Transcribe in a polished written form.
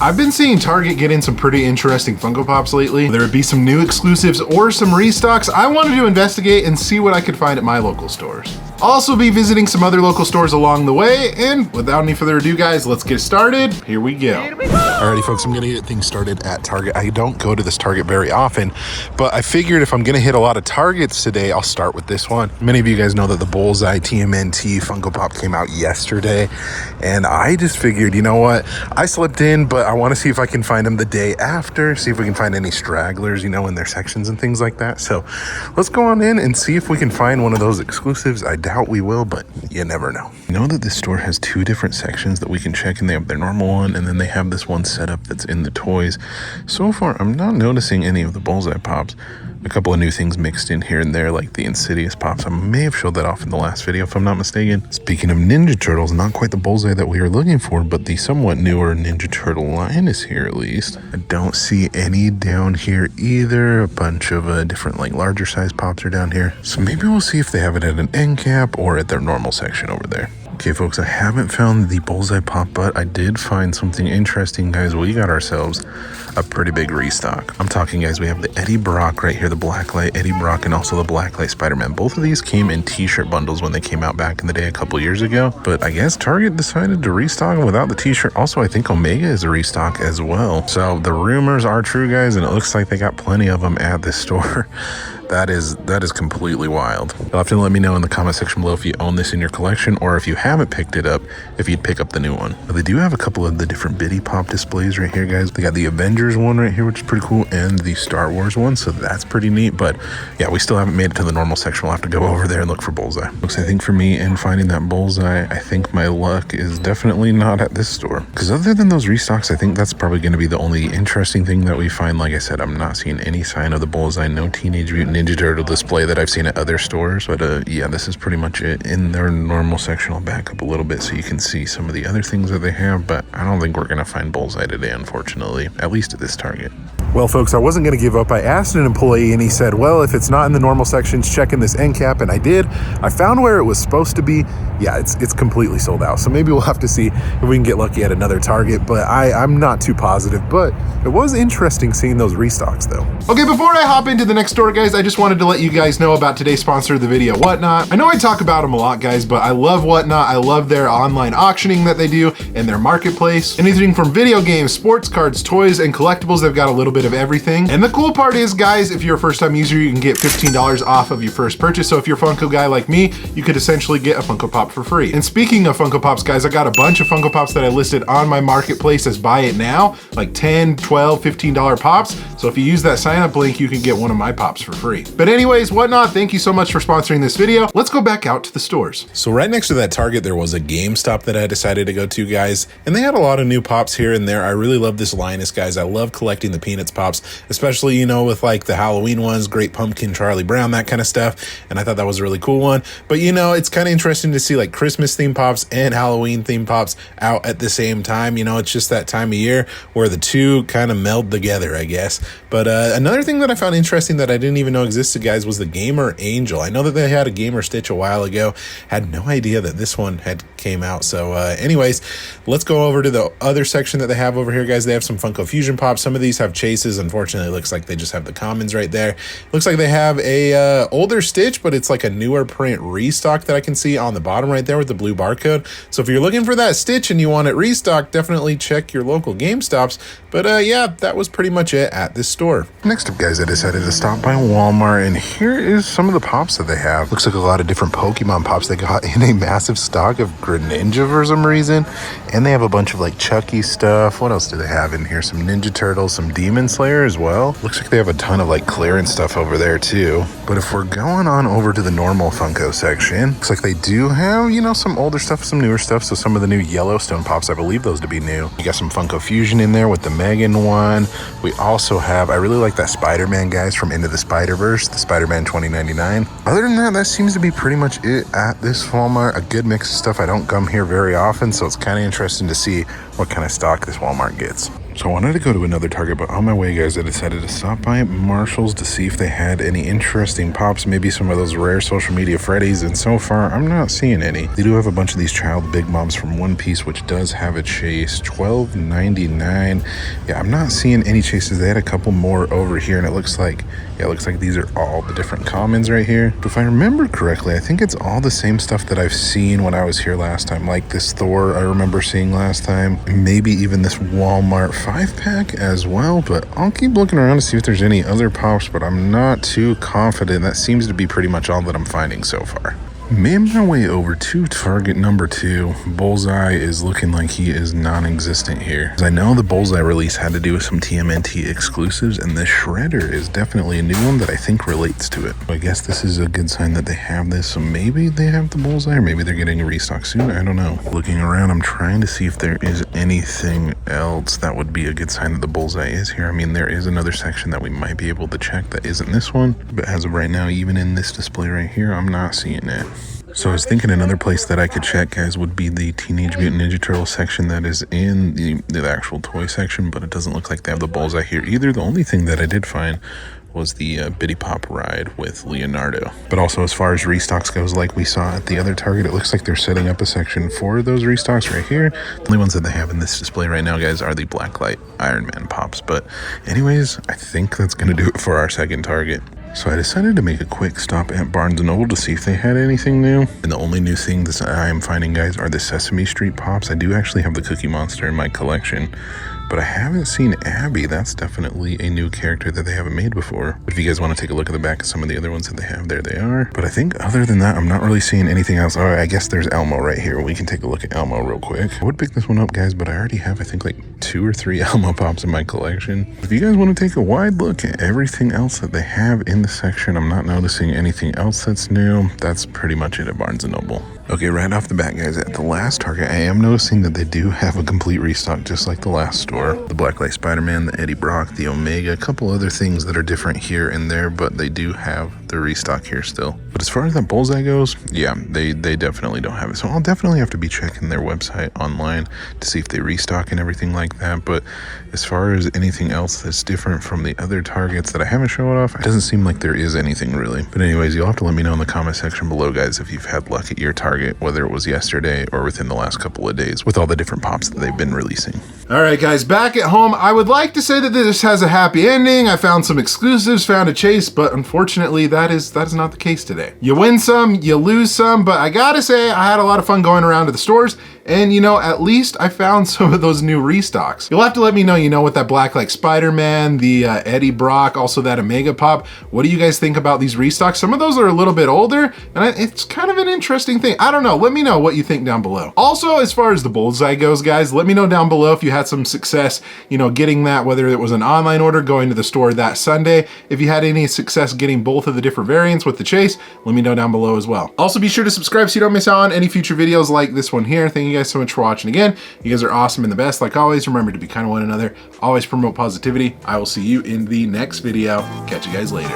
I've been seeing Target get in some pretty interesting Funko Pops lately. There would be some new exclusives or some restocks. I wanted to investigate and see what I could find at my local stores. I'll also be visiting some other local stores along the way, and without any further ado, guys, let's get started. Here we go. Alrighty, folks, I'm gonna get things started at Target. I don't go to this Target very often, but I figured if I'm gonna hit a lot of Targets today, I'll start with this one. Many of you guys know that the Bullseye TMNT Funko Pop came out yesterday, and I just figured, you know what? I slept in, but I wanna see if I can find them the day after, see if we can find any stragglers, you know, in their sections and things like that. So let's go on in and see if we can find one of those exclusives. I doubt we will, but you never know. You know that this store has two different sections that we can check, and they have their normal one, and then they have this one setup that's in the toys. So far, I'm not noticing any of the Bullseye Pops. A couple of new things mixed in here and there, like the Insidious Pops. I may have showed that off in the last video, if I'm not mistaken. Speaking of Ninja Turtles, not quite the Bullseye that we were looking for, but the somewhat newer Ninja Turtle line is here at least. I don't see any down here either. A bunch of different, like, larger size Pops are down here. So maybe we'll see if they have it at an end cap or at their normal section over there. Okay, folks, I haven't found the Bullseye Pop, but I did find something interesting, guys. We got ourselves a pretty big restock. I'm talking, guys, we have the Eddie Brock right here, the Blacklight Eddie Brock, and also the Blacklight Spider-Man. Both of these came in t-shirt bundles when they came out back in the day a couple years ago, but I guess Target decided to restock them without the t-shirt. Also, I think Omega is a restock as well. So the rumors are true, guys, and it looks like they got plenty of them at this store. That is completely wild. You'll have to let me know in the comment section below if you own this in your collection, or if you haven't picked it up, if you'd pick up the new one. But they do have a couple of the different Biddy Pop displays right here, guys. They got the Avengers one right here, which is pretty cool, and the Star Wars one, so that's pretty neat. But yeah, we still haven't made it to the normal section. We'll have to go over there and look for Bullseye. Looks, I think for me in finding that Bullseye, I think my luck is definitely not at this store. Because other than those restocks, I think that's probably going to be the only interesting thing that we find. Like I said, I'm not seeing any sign of the Bullseye, no Teenage Mutant Ninja Turtle display that I've seen at other stores. But yeah, this is pretty much it in their normal section. I'll back up a little bit so you can see some of the other things that they have, but I don't think we're gonna find Bullseye today, unfortunately, at least at this Target. Well, folks, I wasn't going to give up. I asked an employee, and he said, well, if it's not in the normal sections, check in this end cap, and I did. I found where it was supposed to be. Yeah, it's completely sold out, so maybe we'll have to see if we can get lucky at another Target, but I'm not too positive. But it was interesting seeing those restocks, though. Okay, before I hop into the next store, guys, I just wanted to let you guys know about today's sponsor of the video, Whatnot. I know I talk about them a lot, guys, but I love Whatnot. I love their online auctioning that they do and their marketplace. Anything from video games, sports cards, toys, and collectibles, they've got a little bit of everything. And the cool part is, guys, if you're a first-time user, you can get $15 off of your first purchase. So if you're a Funko guy like me, you could essentially get a Funko Pop for free. And speaking of Funko Pops, guys, I got a bunch of Funko Pops that I listed on my marketplace as buy it now, like $10, $12, $15 pops. So if you use that sign-up link, you can get one of my pops for free. But anyways, Whatnot, thank you so much for sponsoring this video. Let's go back out to the stores. So right next to that Target, there was a GameStop that I decided to go to, guys, and they had a lot of new pops here and there. I really love this Linus, guys. I love collecting the Peanuts pops, especially, you know, with like the Halloween ones, Great Pumpkin, Charlie Brown, that kind of stuff. And I thought that was a really cool one. But, you know, it's kind of interesting to see like Christmas themed pops and Halloween themed pops out at the same time. You know, it's just that time of year where the two kind of meld together, I guess. But another thing that I found interesting that I didn't even know existed, guys, was the Gamer Angel. I know that they had a Gamer Stitch a while ago. Had no idea that this one had came out. So anyways, let's go over to the other section that they have over here, guys. They have some Funko Fusion Pops. Some of these have chases. Unfortunately, it looks like they just have the commons right there. Looks like they have a older Stitch, but it's like a newer print restock that I can see on the bottom right there with the blue barcode. So if you're looking for that Stitch and you want it restocked, definitely check your local GameStops. But yeah, that was pretty much it at this store. Next up, guys, I decided to stop by Walmart, and here is some of the pops that they have. Looks like a lot of different Pokemon pops they got in a massive stock of Greninja for some reason. And they have a bunch of like Chucky stuff. What else do they have in here? Some Ninja Turtles, some Demon Slayer as well. Looks like they have a ton of like clearance stuff over there too. But if we're going on over to the normal Funko section, looks like they do have, you know, some older stuff, some newer stuff. So some of the new Yellowstone pops, I believe those to be new. You got some Funko Fusion in there with the Megan one. We also have, I really like that Spider-Man, guys, from Into the Spider-Verse, the Spider-Man 2099. Other than that, that seems to be pretty much it at this Walmart. A good mix of stuff. I don't come here very often, so it's kind of interesting to see what kind of stock this Walmart gets. So I wanted to go to another Target, but on my way, guys, I decided to stop by Marshall's to see if they had any interesting pops, maybe some of those rare social media Freddies, and so far, I'm not seeing any. They do have a bunch of these child Big Moms from One Piece, which does have a chase, $12.99. Yeah, I'm not seeing any chases. They had a couple more over here, and it looks like these are all the different commons right here. But if I remember correctly, I think it's all the same stuff that I've seen when I was here last time, like this Thor I remember seeing last time, maybe even this Walmart 5-pack as well, but I'll keep looking around to see if there's any other pops, but I'm not too confident. That seems to be pretty much all that I'm finding so far. Made my way over to Target number 2. Bullseye is looking like he is non-existent here. I know the Bullseye release had to do with some TMNT exclusives, and this Shredder is definitely a new one that I think relates to it. I guess this is a good sign that they have this, so maybe they have the Bullseye, or maybe they're getting a restock soon, I don't know. Looking around, I'm trying to see if there is anything else that would be a good sign that the Bullseye is here. I mean, there is another section that we might be able to check that isn't this one, but as of right now, even in this display right here, I'm not seeing it. So I was thinking another place that I could check, guys, would be the Teenage Mutant Ninja Turtle section that is in the actual toy section, but it doesn't look like they have the Bullseye here either. The only thing that I did find was the Bitty Pop ride with Leonardo. But also, as far as restocks goes, like we saw at the other Target, it looks like they're setting up a section for those restocks right here. The only ones that they have in this display right now, guys, are the Blacklight Iron Man pops. But anyways, I think that's going to do it for our second Target. So I decided to make a quick stop at Barnes & Noble to see if they had anything new. And the only new thing that I am finding, guys, are the Sesame Street pops. I do actually have the Cookie Monster in my collection, but I haven't seen Abby. That's definitely a new character that they haven't made before. But if you guys want to take a look at the back of some of the other ones that they have, there they are. But I think other than that, I'm not really seeing anything else. Oh, I guess there's Elmo right here. We can take a look at Elmo real quick. I would pick this one up, guys, but I already have, I think, like 2 or 3 Elmo pops in my collection. If you guys want to take a wide look at everything else that they have in the section, I'm not noticing anything else that's new. That's pretty much it at Barnes & Noble. Okay, right off the bat, guys, at the last Target, I am noticing that they do have a complete restock, just like the last store. The Blacklight Spider-Man, the Eddie Brock, the Omega, a couple other things that are different here and there, but they do have the restock here still. But as far as that Bullseye goes, yeah, they definitely don't have it. So I'll definitely have to be checking their website online to see if they restock and everything like that. But as far as anything else that's different from the other Targets that I haven't shown off, it doesn't seem like there is anything really. But anyways, you'll have to let me know in the comment section below, guys, if you've had luck at your Target, whether it was yesterday or within the last couple of days with all the different pops that they've been releasing. All right, guys, back at home, I would like to say that this has a happy ending. I found some exclusives, found a chase, but unfortunately that is not the case today. You win some, you lose some, but I gotta say I had a lot of fun going around to the stores, and you know, at least I found some of those new restocks. You'll have to let me know, you know, with that Blacklight Spider-Man, the Eddie Brock, also that Omega Pop. What do you guys think about these restocks? Some of those are a little bit older, and it's kind of an interesting thing. I don't know, let me know what you think down below. Also, as far as the Bullseye goes, guys, let me know down below if you had some success, you know, getting that, whether it was an online order, going to the store that Sunday. If you had any success getting both of the different variants with the chase, let me know down below as well. Also, be sure to subscribe so you don't miss out on any future videos like this one here. Thank you guys so much for watching again. You guys are awesome and the best. Like always, remember to be kind to one another. Always promote positivity. I will see you in the next video. Catch you guys later.